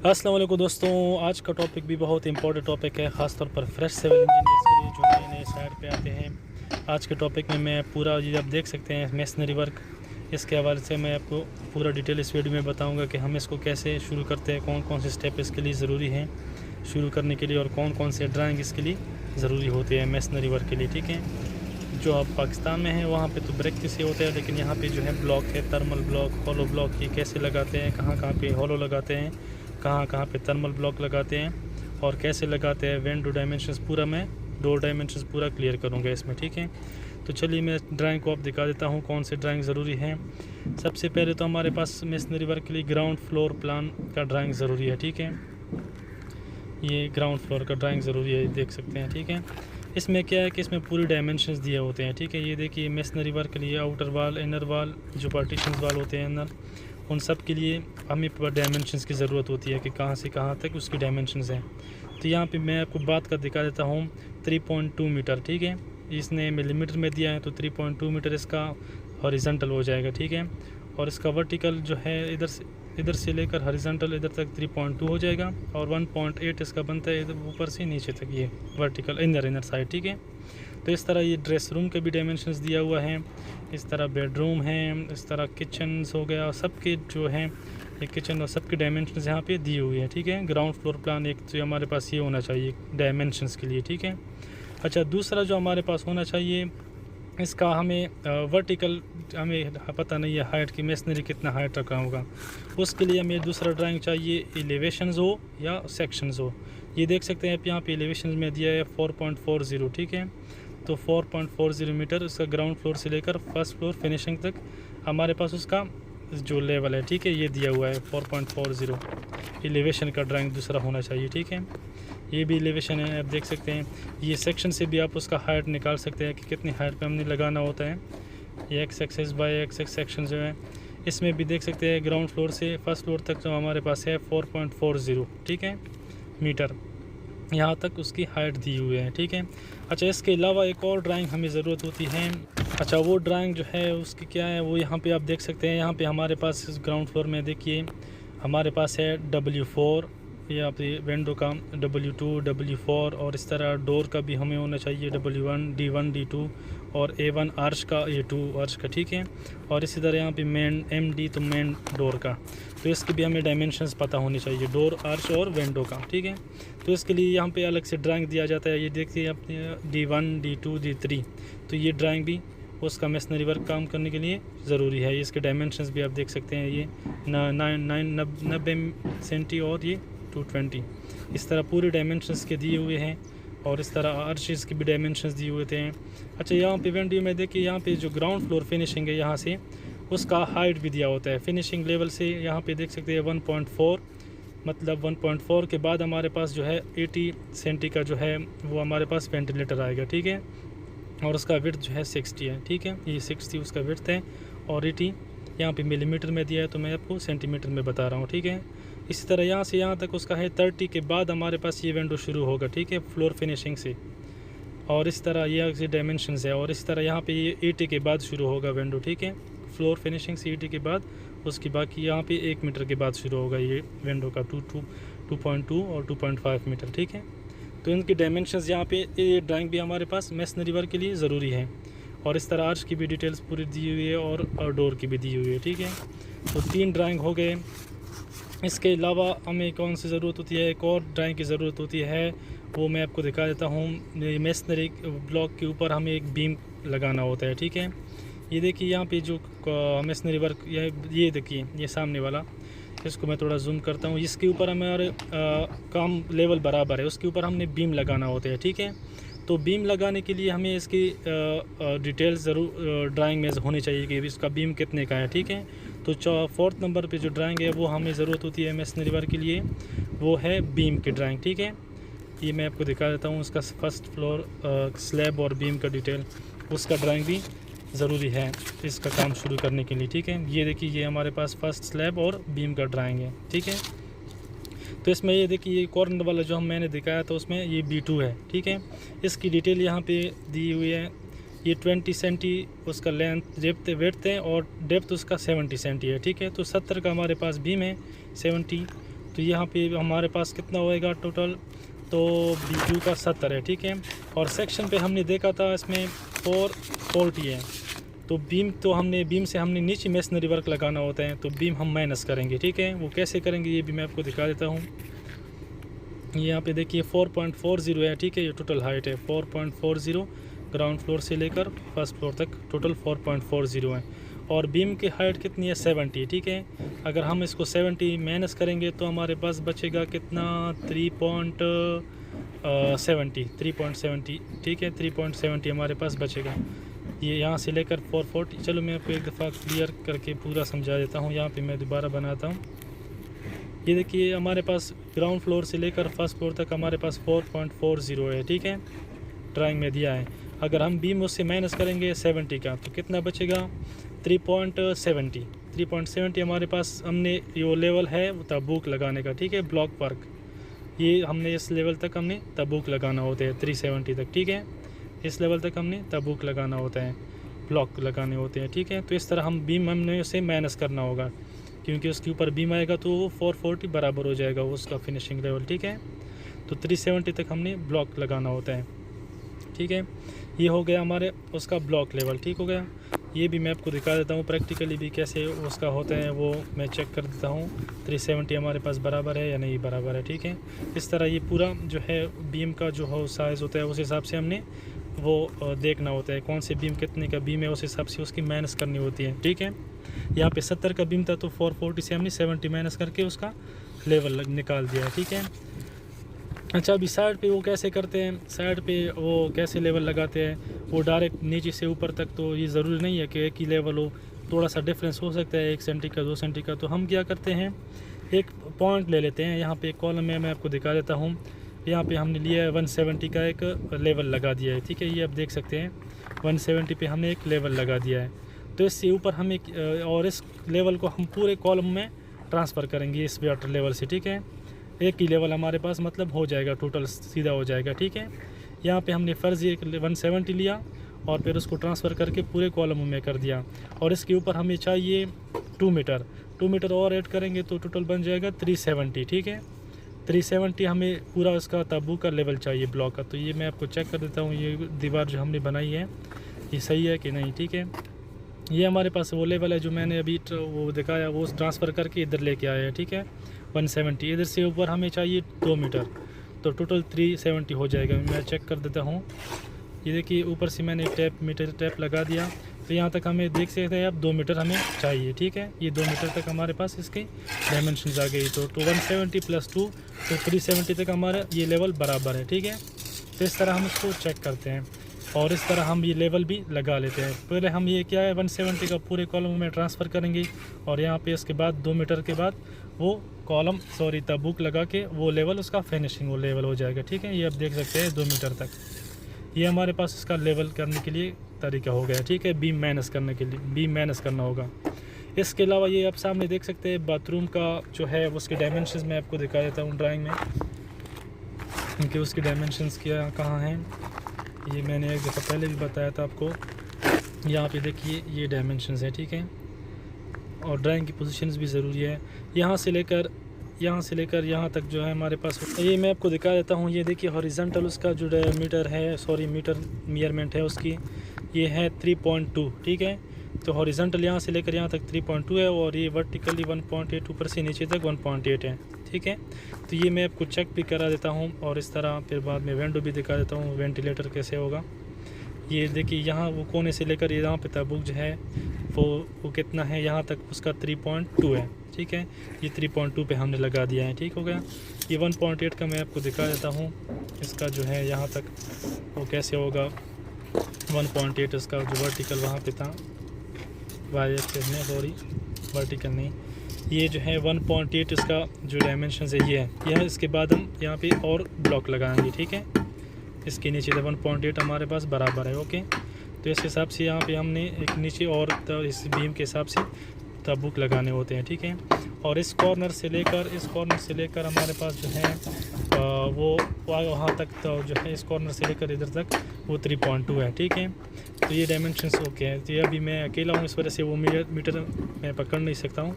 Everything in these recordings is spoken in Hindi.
अस्सलाम वालेकुम दोस्तों, आज का टॉपिक भी बहुत इंपॉर्टेंट टॉपिक है, ख़ास तौर पर फ्रेश सिविल इंजीनियर्स के लिए जो नए नए साइड पे आते हैं। आज के टॉपिक में मैं पूरा ये आप देख सकते हैं मेसनरी वर्क, इसके हवाले से मैं आपको पूरा डिटेल इस वीडियो में बताऊंगा कि हम इसको कैसे शुरू करते हैं, कौन कौन से स्टेप इसके लिए ज़रूरी हैं शुरू करने के लिए और कौन कौन से ड्राइंग इसके लिए ज़रूरी होते हैं मेसनरी वर्क के लिए। ठीक है, जो आप पाकिस्तान में हैं वहाँ पे तो ब्रिक से होता है, लेकिन यहाँ पे जो है ब्लॉक है, थर्मल ब्लॉक, हॉलो ब्लॉक, ये कैसे लगाते हैं, कहाँ कहाँ पे हॉलो लगाते हैं, कहाँ कहाँ पे थर्मल ब्लॉक लगाते हैं और कैसे लगाते हैं, विंडो डायमेंशंस पूरा मैं डोर डायमेंशंस पूरा क्लियर करूँगा इसमें। ठीक है, तो चलिए मैं ड्राइंग को आप दिखा देता हूँ कौन से ड्राइंग ज़रूरी है। सबसे पहले तो हमारे पास मेसनरी वर्क के लिए ग्राउंड फ्लोर प्लान का ड्राइंग ज़रूरी है। ठीक है, ये ग्राउंड फ्लोर का ड्राइंग ज़रूरी है, देख सकते हैं। ठीक है, इसमें क्या है कि इसमें पूरे डायमेंशंस दिए होते हैं। ठीक है, ये देखिए मेसनरी वर्क के लिए आउटर वाल, इनर वाल, जो पार्टीशंस वाल होते हैं अंदर, उन सब के लिए हमें डायमेंशंस की ज़रूरत होती है कि कहाँ से कहाँ तक उसकी डायमेंशंस हैं। तो यहाँ पे मैं आपको बात कर दिखा देता हूँ 3.2 मीटर। ठीक है, इसने मिलीमीटर में दिया है तो 3.2 मीटर इसका हॉरिजॉन्टल हो जाएगा। ठीक है, और इसका वर्टिकल जो है इधर से लेकर हॉरिजॉन्टल इधर तक 3.2 हो जाएगा और 1.8 इसका बनता है इधर ऊपर से नीचे तक, ये वर्टिकल इनर साइड। ठीक है, तो इस तरह ये ड्रेस रूम के भी डायमेंशंस दिया हुआ है, इस तरह बेडरूम है, इस तरह किचन्स हो गया, सबके जो हैं ये किचन और सबके डायमेंशंस यहाँ पे दिए हुए हैं। ठीक है, ग्राउंड फ्लोर प्लान एक तो हमारे पास ये होना चाहिए डायमेंशंस के लिए। ठीक है, अच्छा दूसरा जो हमारे पास होना चाहिए, इसका हमें वर्टिकल हमें पता नहीं है हाइट की, मेसनरी कितना हाइट रखा होगा, उसके लिए हमें दूसरा ड्राइंग चाहिए, एलिवेशंस हो या सेक्शंस हो। ये देख सकते हैं आप यहाँ पे एलिवेशंस में दिया है 4.40। ठीक है, तो 4.40 मीटर उसका ग्राउंड फ्लोर से लेकर फर्स्ट फ्लोर फिनिशिंग तक हमारे पास उसका जो लेवल है। ठीक है, ये दिया हुआ है 4.40 एलिवेशन का ड्राइंग दूसरा होना चाहिए। ठीक है, ये भी एलिवेशन है, आप देख सकते हैं। ये सेक्शन से भी आप उसका हाइट निकाल सकते हैं कि कितनी हाइट पे हमने लगाना होता है। ये X axis by X X section जो है इसमें भी देख सकते हैं ग्राउंड फ्लोर से फर्स्ट फ्लोर तक जो हमारे पास है 4.40। ठीक है, मीटर यहाँ तक उसकी हाइट दी हुई है। ठीक है, अच्छा इसके अलावा एक और ड्राइंग हमें ज़रूरत होती है। अच्छा वो ड्राइंग जो है उसकी क्या है, वो यहाँ पे आप देख सकते हैं। यहाँ पे हमारे पास इस ग्राउंड फ्लोर में देखिए हमारे पास है W4, ये आप विंडो का W2, W4 और इस तरह डोर का भी हमें होना चाहिए W1, D1, D2 और A1 आर्च का, A2 आर्च का। ठीक है, और इसी तरह यहाँ पे मेन MD तो मेन डोर का, तो इसकी भी हमें डायमेंशंस पता होनी चाहिए, डोर, आर्च और विंडो का। ठीक है, तो इसके लिए यहाँ पे अलग से ड्राइंग दिया जाता है। ये देखिए अपने D1, D2, D3, तो ये ड्राइंग भी उसका मेसनरी वर्क काम करने के लिए ज़रूरी है। इसके डायमेंशंस भी आप देख सकते हैं, ये 90 सेंटी और ये 220, इस तरह पूरे डायमेंशंस के दिए हुए हैं और इस तरह आर्चेस के भी डायमेंशंस दिए हुए थे। अच्छा यहाँ पे विंडो में देखिए यहाँ पे जो ग्राउंड फ्लोर फिनिशिंग है यहाँ से उसका हाइट भी दिया होता है फिनिशिंग लेवल से। यहाँ पे देख सकते हैं 1.4, मतलब 1.4 के बाद हमारे पास जो है 80 सेंटी का जो है वो हमारे पास वेंटिलेटर आएगा। ठीक है, और उसका विड्थ जो है 60 है। ठीक है, ये 60 उसका विड्थ है और 80 यहाँ पे मिलीमीटर में दिया है, तो मैं आपको सेंटीमीटर में बता रहा हूँ। ठीक है, इसी तरह यहाँ से यहाँ तक उसका है 30 के बाद हमारे पास ये विंडो शुरू होगा। ठीक है, फ्लोर फिनिशिंग से, और इस तरह ये डायमेंशंस है, और इस तरह यहाँ पे ये 80 के बाद शुरू होगा विंडो। ठीक है, फ्लोर फिनिशिंग से 80 के बाद उसकी बाकी यहाँ पे 1 मीटर के बाद शुरू होगा ये विंडो का 2.2 और 2.5 मीटर। ठीक है, तो इनकी डायमेंशंस यहाँ पे ये ड्राइंग भी हमारे पास मेसनरी वर्क के लिए ज़रूरी है, और इस तरह आर्च की भी डिटेल्स पूरी दी हुई है और डोर की भी दी हुई है। ठीक है, तो 3 ड्राइंग हो गए। इसके अलावा हमें कौन सी ज़रूरत होती है, एक और ड्राइंग की ज़रूरत होती है, वो मैं आपको दिखा देता हूँ। मेसनरी ब्लॉक के ऊपर हमें एक बीम लगाना होता है। ठीक है, ये देखिए यहाँ पे जो मेसनरी वर्क ये देखिए ये सामने वाला, इसको मैं थोड़ा जूम करता हूँ, इसके ऊपर हमारे काम लेवल बराबर है, उसके ऊपर हमने बीम लगाना होता है। ठीक है, तो बीम लगाने के लिए हमें इसकी डिटेल्स ज़रूर ड्राइंग में होनी चाहिए कि इसका बीम कितने का है। ठीक है, तो 4th नंबर पे जो ड्राइंग है वो हमें ज़रूरत होती है मेसनरी वर्क के लिए, वो है बीम की ड्राइंग। ठीक है, ये मैं आपको दिखा देता हूँ उसका फर्स्ट फ्लोर स्लैब और बीम का डिटेल, उसका ड्राइंग भी ज़रूरी है इसका काम शुरू करने के लिए। ठीक है, ये देखिए ये हमारे पास फर्स्ट स्लैब और बीम का ड्राइंग है। ठीक है, तो इसमें ये देखिए ये कॉर्नर वाला जो मैंने दिखाया था उसमें ये B2 है। ठीक है, इसकी डिटेल यहाँ पे दी हुई है। ये 20 सेंटी उसका लेंथ डेप्थ वेड्थ है और डेप्थ उसका 70 सेंटी है। ठीक है, तो 70 का हमारे पास बीम है, 70 तो यहाँ पे हमारे पास कितना होएगा टोटल, तो BQ का 70 है, ठीक है। और सेक्शन पे हमने देखा था इसमें 440 है। तो बीम से हमने नीचे मेसनरी वर्क लगाना होता है, तो बीम हम माइनस करेंगे, ठीक है। वो कैसे करेंगे ये भी मैं आपको दिखा देता हूँ। यहाँ पे देखिए 4.40 है, ठीक है। ये टोटल हाइट है 4.40, ग्राउंड फ्लोर से लेकर फर्स्ट फ्लोर तक टोटल 4.40 है। और बीम की हाइट कितनी है 70, ठीक है। अगर हम इसको 70 माइनस करेंगे तो हमारे पास बचेगा कितना 3.70, ठीक है। 3.70 हमारे पास बचेगा। ये यहाँ से लेकर 440, चलो मैं आपको एक दफ़ा क्लियर करके पूरा समझा देता हूँ। यहाँ पे मैं दोबारा बनाता हूँ। ये देखिए हमारे पास ग्राउंड फ्लोर से लेकर फर्स्ट फ्लोर तक हमारे पास 4.40 है, ठीक है। ड्राइंग में दिया है। अगर हम बीम उससे माइनस करेंगे 70 का तो कितना बचेगा 3.70 हमारे पास। हमने जो लेवल है वो तबूक लगाने का, ठीक है। ब्लॉक वर्क ये हमने इस लेवल तक हमने तबूक लगाना होता है 370 तक, ठीक है। इस लेवल तक हमने तबूक लगाना होता है, ब्लॉक लगाने होते हैं, ठीक है। तो इस तरह हम बीम हमने उसे माइनस करना होगा, क्योंकि उसके ऊपर बीम आएगा तो वो 440 बराबर हो जाएगा उसका फिनिशिंग लेवल, ठीक है। तो 370 तक हमने ब्लॉक लगाना होता है, ठीक है। ये हो गया हमारे उसका ब्लॉक लेवल, ठीक हो गया। ये भी मैं आपको दिखा देता हूँ प्रैक्टिकली भी कैसे उसका होता है, वो मैं चेक कर देता हूँ 370 हमारे पास बराबर है या नहीं बराबर है, ठीक है। इस तरह ये पूरा जो है बीम का जो हो साइज़ होता है उस हिसाब से हमने वो देखना होता है, कौन से बीम कितने का बीम है उस हिसाब से उसकी माइनस करनी होती है, ठीक है। यहाँ पे 70 का बीम था तो 440 से हमने 70 माइनस करके उसका लेवल निकाल दिया, ठीक है। अच्छा, अभी साइड पे वो कैसे करते हैं, साइड पे वो कैसे लेवल लगाते हैं, वो डायरेक्ट नीचे से ऊपर तक, तो ये ज़रूरी नहीं है कि एक ही लेवल हो, थोड़ा सा डिफरेंस हो सकता है 1 सेंटी का 2 सेंटी का। तो हम क्या करते हैं, एक पॉइंट ले लेते हैं। यहाँ पे एक कॉलम में मैं आपको दिखा देता हूँ। यहाँ पे हमने लिया है 170 का एक लेवल लगा दिया है, ठीक है। ये आप देख सकते हैं 170 पे हमने एक लेवल लगा दिया है। तो इससे ऊपर हम एक और इस लेवल को हम पूरे कॉलम में ट्रांसफ़र करेंगे इस वाटर लेवल से, ठीक है। एक ही लेवल हमारे पास मतलब हो जाएगा, टोटल सीधा हो जाएगा, ठीक है। यहाँ पे हमने फ़र्ज़ी एक 170 लिया और फिर उसको ट्रांसफ़र करके पूरे कॉलम में कर दिया। और इसके ऊपर हमें चाहिए 2 मीटर और ऐड करेंगे तो टोटल बन जाएगा 370, ठीक है। 370 हमें पूरा उसका ताबू का लेवल चाहिए ब्लॉक का। तो ये मैं आपको चेक कर देता हूँ, ये दीवार जो हमने बनाई है ये सही है कि नहीं, ठीक है। ये हमारे पास वो लेवल है जो मैंने अभी वो दिखाया, वो ट्रांसफ़र करके इधर लेके आया है, ठीक है। 170 इधर से ऊपर हमें चाहिए 2 मीटर, तो टोटल 370 हो जाएगा। मैं चेक कर देता हूँ। ये देखिए ऊपर से मैंने एक मीटर टैप लगा दिया, तो यहाँ तक हमें देख सकते हैं अब 2 मीटर हमें चाहिए, ठीक है। ये 2 मीटर तक हमारे पास इसकी डायमेंशन आ गई। तो 170 + 2 तो 370 तक हमारा ये लेवल बराबर है, ठीक है। तो इस तरह हम इसको चेक करते हैं और इस तरह हम ये लेवल भी लगा लेते हैं। पहले हम ये क्या है 170 का पूरे कॉलम में ट्रांसफ़र करेंगे और यहाँ पे इसके बाद 2 मीटर के बाद वो तबूक लगा के वो लेवल उसका फिनिशिंग वो लेवल हो जाएगा, ठीक है। ये आप देख सकते हैं 2 मीटर तक ये हमारे पास इसका लेवल करने के लिए तरीका हो गया, ठीक है। बीम माइनस करने के लिए बीम माइनस करना होगा। इसके अलावा ये आप सामने देख सकते हैं बाथरूम का जो है उसके डायमेंशंस मैं आपको दिखा देता हूँ ड्राइंग में, क्योंकि उसके डायमेंशंस क्या कहाँ हैं ये मैंने एक दफ़ा पहले भी बताया था आपको। यहाँ पे देखिए ये डायमेंशंस है, ठीक है। और ड्राइंग की पोजीशंस भी ज़रूरी है। यहाँ से लेकर यहाँ तक जो है हमारे पास, ये मैं आपको दिखा देता हूँ। ये देखिए हॉरिजॉन्टल उसका जो मीटर मेजरमेंट है उसकी ये है 3.2, ठीक है। तो हॉरिजॉन्टल यहाँ से लेकर यहाँ तक 3.2 है और ये वर्टिकली 1.8 ऊपर से नीचे तक 1.8 है, ठीक है। तो ये मैं आपको चेक भी करा देता हूँ और इस तरह फिर बाद में विंडो भी दिखा देता हूँ वेंटिलेटर कैसे होगा। ये देखिए यहाँ वो कोने से लेकर यहाँ पे ताबूक जो है वो कितना है, यहाँ तक उसका 3.2 है, ठीक है। ये 3.2 पे हमने लगा दिया है, ठीक हो गया। ये 1.8 का मैं आपको दिखा देता हूँ, इसका जो है यहाँ तक वो कैसे होगा। 1.8 इसका जो वर्टिकल वहाँ पे था, वर्टिकल नहीं, ये जो है 1.8 इसका जो डायमेंशन है ये है। यह इसके बाद हम यहाँ पे और ब्लॉक लगाएंगे, ठीक है। इसके नीचे 1.8 हमारे पास बराबर है, ओके। तो इस हिसाब से यहाँ पे हमने एक नीचे और इस बीम के हिसाब से ताबूक लगाने होते हैं, ठीक है। और इस कॉर्नर से लेकर हमारे पास जो है वो वहाँ तक तो जो है इस कॉर्नर से लेकर इधर तक वो 3.2 है, ठीक है। तो ये डायमेंशंस ओके है। तो ये अभी मैं अकेला हूँ, इस वजह से वो मीटर मैं पकड़ नहीं सकता हूँ।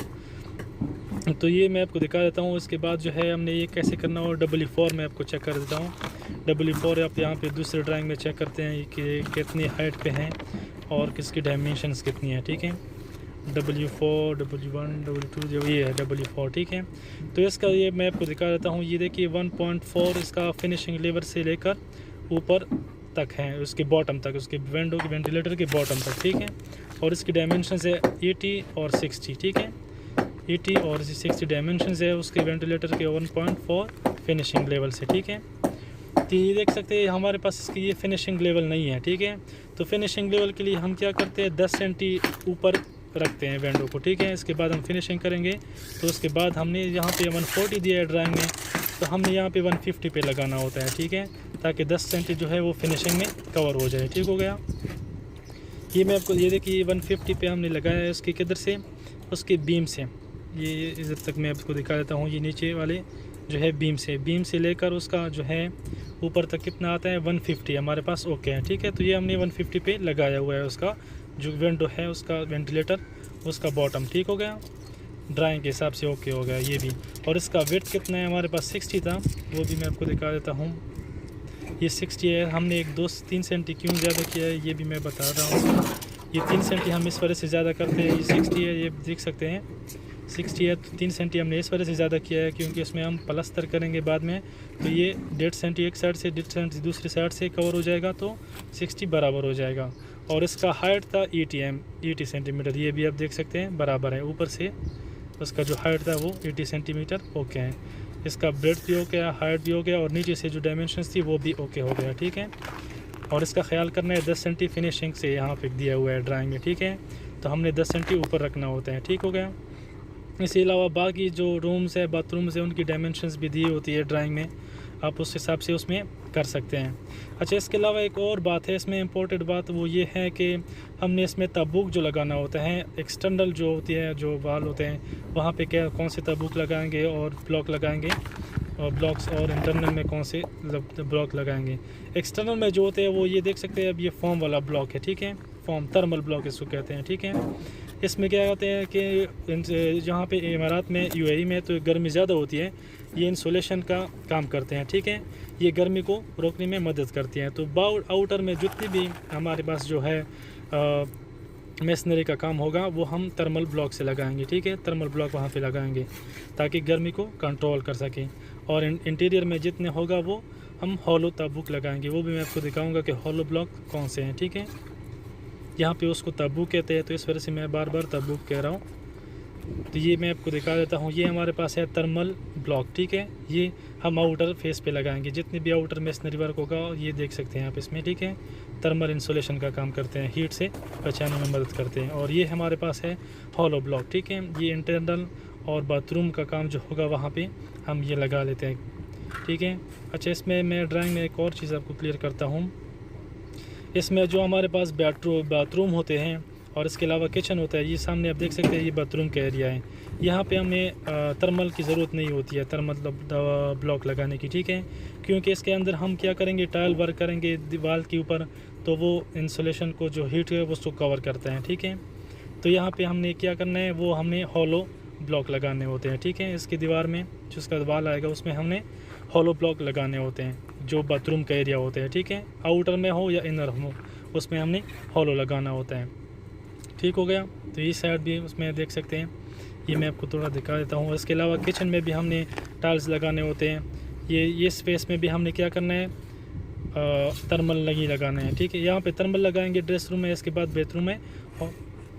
तो ये मैं आपको दिखा देता हूँ। इसके बाद जो है हमने ये कैसे करना हो, W4 में आपको चेक कर देता हूँ। W4 आप यहाँ पे दूसरे ड्राइंग में चेक करते हैं कि कितनी हाइट पे हैं और किसकी डायमेंशंस कितनी है, ठीक है। W4, W1, W2 जो ये है W4, ठीक है। तो इसका ये मैं आपको दिखा देता हूँ। ये देखिए 1.4 इसका फिनिशिंग लेवल से लेकर ऊपर तक है, उसके बॉटम तक, उसके विंडो के वेंटिलेटर के बॉटम तक, ठीक है। और इसकी डायमेंशंस है 80 और 60, ठीक है। 80 और 60 डायमेंशंस है उसके वेंटिलेटर के 1.4 फिनिशिंग लेवल से, ठीक है। तो ये देख सकते हैं हमारे पास इसकी ये फिनिशिंग लेवल नहीं है, ठीक है। तो फिनिशिंग लेवल के लिए हम क्या करते हैं, 10 सेंटी ऊपर रखते हैं विंडो को, ठीक है। इसके बाद हम फिनिशिंग करेंगे। तो उसके बाद हमने यहाँ पे 140 दिया है ड्राइंग में, तो हमने यहाँ पे 150 पे लगाना होता है, ठीक है, ताकि 10 सेंटी जो है वो फिनिशिंग में कवर हो जाए, ठीक हो गया। ये मैं आपको ये देखिए 150 पे हमने लगाया है। उसके किधर से, उसके बीम से, ये इधर तक मैं आपको दिखा देता हूँ। ये नीचे वाले जो है बीम से लेकर उसका जो है ऊपर तक कितना आता है, 150 हमारे पास ओके है, ठीक है। तो ये हमने 150 पे लगाया हुआ है, उसका जो विंडो है उसका वेंटिलेटर, उसका बॉटम, ठीक हो गया। ड्राइंग के हिसाब से ओके हो गया ये भी। और इसका वेट कितना है, हमारे पास 60 था, वो भी मैं आपको दिखा देता हूँ। ये 60 है, हमने 2-3 सेंटी क्यों ज़्यादा किया है ये भी मैं बता रहा हूँ। ये 3 सेंटी हम इस वजह से ज़्यादा करते हैं। ये 60 है, ये देख सकते हैं 60 है, तो 3 सेंटी हमने इस वजह से ज़्यादा किया है क्योंकि इसमें हम प्लस्तर करेंगे बाद में। तो ये 1.5 सेंटी एक साइड से, 1.5 सेंटी दूसरी साइड से कवर हो जाएगा, तो 60 बराबर हो जाएगा। और इसका हाइट था 80 सेंटीमीटर, ये भी आप देख सकते हैं बराबर है। ऊपर से उसका जो हाइट था वो 80 सेंटीमीटर ओके है। इसका ब्रेड भी हो गया, हाइट भी हो गया, और नीचे से जो डायमेंशंस थी वो भी ओके हो गया, ठीक है। और इसका ख्याल करना है 10 सेंटी फिनिशिंग से यहाँ पे दिया हुआ है ड्राइंग में, ठीक है। तो हमने 10 सेंटी ऊपर रखना होता है, ठीक हो गया। इसके अलावा बाकी जो रूम्स है, बाथरूम्स है, उनकी डायमेंशंस भी दी होती है ड्राइंग में, आप उस हिसाब से उसमें कर सकते हैं। अच्छा, इसके अलावा एक और बात है इसमें इम्पोर्टेंट बात, वो ये है कि हमने इसमें ताबूक जो लगाना होता है, एक्सटर्नल जो होती है, जो वाल होते हैं वहाँ पे क्या कौन से ताबूक लगाएंगे और ब्लॉक लगाएंगे, और ब्लॉक्स, और इंटरनल में कौन से ब्लॉक लगाएंगे। एक्सटर्नल में जो होते हैं वो ये देख सकते हैं, अब ये फॉर्म वाला ब्लॉक है, ठीक है, फॉर्म थर्मल ब्लॉक इसको कहते हैं, ठीक है। इसमें क्या होते हैं कि जहाँ पे इमारात में, यूएई में तो गर्मी ज़्यादा होती है, ये इंसुलेशन का काम करते हैं, ठीक है। ये गर्मी को रोकने में मदद करती हैं। तो आउटर में जितनी भी हमारे पास जो है मेसनरी का काम होगा वो हम थर्मल ब्लॉक से लगाएंगे, ठीक है। थर्मल ब्लॉक वहाँ पे लगाएंगे ताकि गर्मी को कंट्रोल कर सकें। और इंटीरियर में जितने होगा वो हम हॉलो ताबूक लगाएंगे, वो भी मैं आपको दिखाऊंगा कि हॉलो ब्लॉक कौन से हैं, ठीक है। यहाँ पे उसको ताबूक कहते हैं, तो इस वजह से मैं बार बार ताबूक कह रहा हूँ। तो ये मैं आपको दिखा देता हूँ। ये हमारे पास है थर्मल ब्लॉक, ठीक है। ये हम आउटर फेस पे लगाएंगे, जितने भी आउटर मेसनरी वर्क होगा ये देख सकते हैं आप इसमें, ठीक है। थर्मल इंसुलेशन का काम करते हैं, हीट से बचाने में मदद करते हैं। और ये हमारे पास है हॉलो ब्लॉक, ठीक है। ये इंटरनल और बाथरूम का काम जो होगा वहाँ पे हम ये लगा लेते हैं, ठीक है। अच्छा, इसमें मैं ड्राइंग में एक और चीज़ आपको क्लियर करता हूँ। इसमें जो हमारे पास बाथरूम होते हैं और इसके अलावा किचन होता है, ये सामने आप देख सकते हैं, ये बाथरूम का एरिया है। यहाँ पे हमें थर्मल की ज़रूरत नहीं होती है, थर्मल ब्लॉक लगाने की, ठीक है। क्योंकि इसके अंदर हम क्या करेंगे, टाइल वर्क करेंगे दीवार के ऊपर, तो वो इंसुलेशन को जो हीट है उसको कवर करता है, ठीक है। तो यहाँ पे हमने क्या करना है, वो हमने हॉलो ब्लॉक लगाने होते हैं, ठीक है। इसकी दीवार में जो उसका वाल आएगा उसमें हमने हॉलो ब्लॉक लगाने होते हैं, जो बाथरूम का एरिया होता है, ठीक है। आउटर में हो या इनर हो उसमें हमने हॉलो लगाना होता है, ठीक हो गया। तो ये साइड भी उसमें देख सकते हैं, ये मैं आपको थोड़ा दिखा देता हूँ। इसके अलावा किचन में भी हमने टाइल्स लगाने होते हैं। ये स्पेस में भी हमने क्या करना है, थर्मल नहीं लगाना है, ठीक है। यहाँ पे थर्मल लगाएंगे ड्रेस रूम में, इसके बाद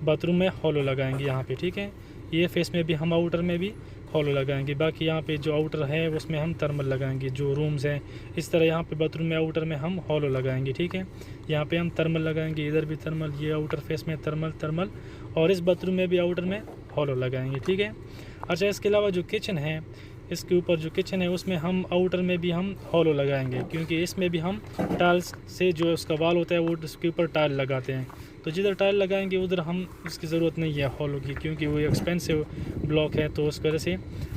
बाथरूम में हॉलो लगाएंगे यहाँ पे, ठीक है। ये फेस में भी हम आउटर में भी हॉलो लगाएंगे, बाकी यहाँ पे जो आउटर है उसमें हम थर्मल लगाएंगे, जो रूम्स हैं। इस तरह यहाँ पे बाथरूम में आउटर में हम हॉलो लगाएंगे, ठीक है। यहाँ पे हम थर्मल लगाएंगे, इधर भी थर्मल, ये आउटर फेस में थर्मल, और इस बाथरूम में भी आउटर में हॉलो लगाएंगे, ठीक है। अच्छा, इसके अलावा जो किचन है, इसके ऊपर जो किचन है उसमें हम आउटर में भी हम हॉलो लगाएंगे, क्योंकि इसमें भी हम टाइल्स से जो उसका वाल होता है वो उसके ऊपर टाइल लगाते हैं। तो जिधर टाइल लगाएंगे उधर हम इसकी ज़रूरत नहीं है हॉलो की, क्योंकि वो एक्सपेंसिव ब्लॉक है, तो उस वजह से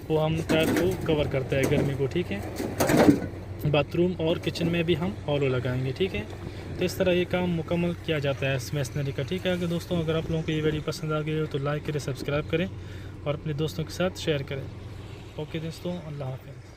वो हम टाइल को कवर करता है गर्मी को, ठीक है। बाथरूम और किचन में भी हम हॉलो लगाएंगे, ठीक है। तो इस तरह ये काम मुकम्मल किया जाता है मेसनरी का, ठीक है। अगर दोस्तों अगर आप लोगों को ये वीडियो पसंद आ गई हो तो लाइक करें, सब्सक्राइब करें और अपने दोस्तों के साथ शेयर करें। ओके दोस्तों, अल्लाह हाफ़िज़।